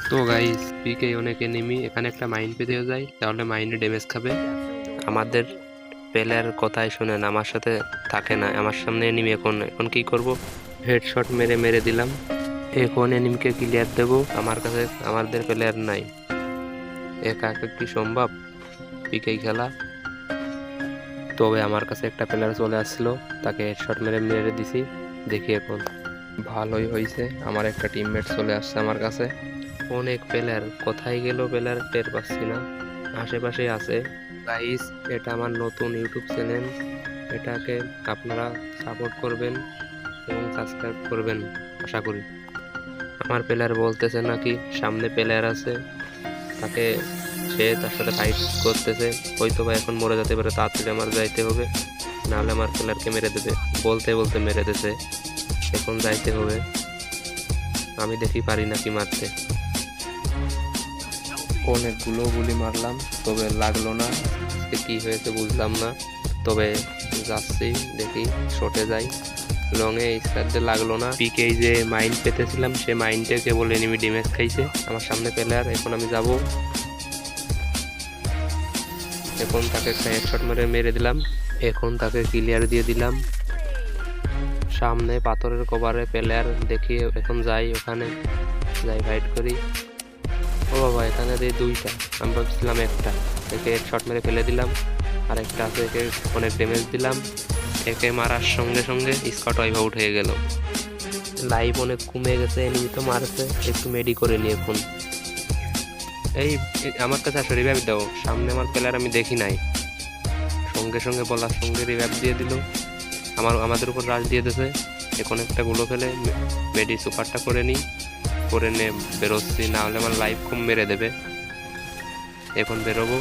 তো গাইস পিকে অনেক এনিমি, এখানে একটা মাইন পেতে যায়, তাহলে মাইনে ড্যামেজ খাবে। আমাদের প্লেয়ার কথাই শুনেন, আমার সাথে থাকে না। আমার সামনে এনিমি, এখন এখন কি করব? হেডশট মেরে মেরে দিলাম। এখন এনিমিকে ক্লিয়ার দেব, আমার কাছে আমাদের প্লেয়ার নাই। একা একা কি সম্ভব পিকে খেলা? তবে আমার কাছে একটা প্লেয়ার চলে আসছিল, তাকে হেডশট মেরে মেরে দিছি। দেখি এখন ভালোই হয়েছে, আমার একটা টিমমেট চলে আসছে আমার কাছে। অনেক প্লেয়ার, কোথায় গেল প্লেয়ার টের পাচ্ছি না, আশেপাশে আছে। গাইস, এটা আমার নতুন ইউটিউব চ্যানেল, এটাকে আপনারা সাপোর্ট করবেন এবং সাবস্ক্রাইব করবেন আশা করি। আমার প্লেয়ার বলতেছে নাকি সামনে প্লেয়ার আছে, তাকে সে তার সাথে ফাইট করতেছে, হয়তো বা এখন মরে যেতে পারে, তাড়াতাড়ি আমার যাইতে হবে, নাহলে আমার প্লেয়ারকে মেরে দেবে। বলতে বলতে মেরে দিতে, এখন যাইতে হবে। আমি দেখি পারি নাকি মারতে। অনেকগুলো গুলি মারলাম, তবে লাগলো না। কি হয়েছে বুঝলাম না, তবে যাচ্ছি দেখি শটে যাই। লং এ স্কার্টে লাগলো না। পিকে যে মাইন্ড পেতেছিলাম, সে মাইন্ডে কেবল এনিমি ড্যামেজ খাইছে। আমার সামনে প্লেয়ার, এখন আমি যাব। এখন তাকে একটা হেডশট মেরে মেরে দিলাম। এখন তাকে ক্লিয়ার দিয়ে দিলাম। সামনে পাথরের কভারে প্লেয়ার দেখি, এখন যাই, ওখানে যাই ফাইট করি। ও বাবা, এখানে দিয়ে দুইটা, আমি ভাবছিলাম একটা। একে হেডশট মেরে ফেলে দিলাম, আর একটা আছে, একে অনেক ড্যামেজ দিলাম। একে মারার সঙ্গে সঙ্গে স্কট ওয়াইপ আউট হয়ে গেল। লাইফ অনেক কমে গেছে, এনিমি তো মারছে, একটু মেডি করে নি এখন। আমার কাছে আসলে রিভাইভ দাও, সামনে আমার প্লেয়ার আমি দেখি নাই। সঙ্গে সঙ্গে বলার সঙ্গে রিভাইভ দিয়ে দিল, আমাদের উপর রাশ দিয়ে দিয়েছে। এখন একটা গুলো ফেলে মেডি সুপারটা করে নিই, করে নে বেরোচ্ছি, না হলে আমার লাইফ কম মেরে দেবে। এখন বেরোবো।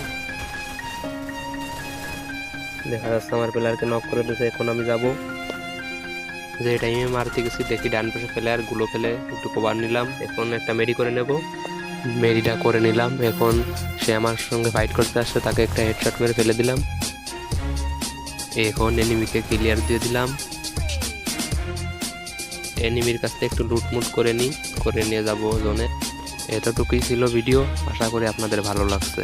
দেখা যাচ্ছে আমার প্লেয়ারকে নক করে দিয়েছে, এখন আমি যাব। যে টাইমে মারতে গেছি দেখি ডান পাশে প্লেয়ার গুলো ফেলে, একটু কভার নিলাম। এখন একটা মেডি করে নেব, মেডিটা করে নিলাম। এখন সে আমার সঙ্গে ফাইট করতে আসছে, তাকে একটা হেডশট মেরে ফেলে দিলাম। এখন এনিমিকে ক্লিয়ার দিয়ে দিলাম। এনিমির কাছ থেকে একটু লুটমুট করে নিয়ে যাব জোনে। এতটুকুই ছিল ভিডিও, আশা করি আপনাদের ভালো লাগছে।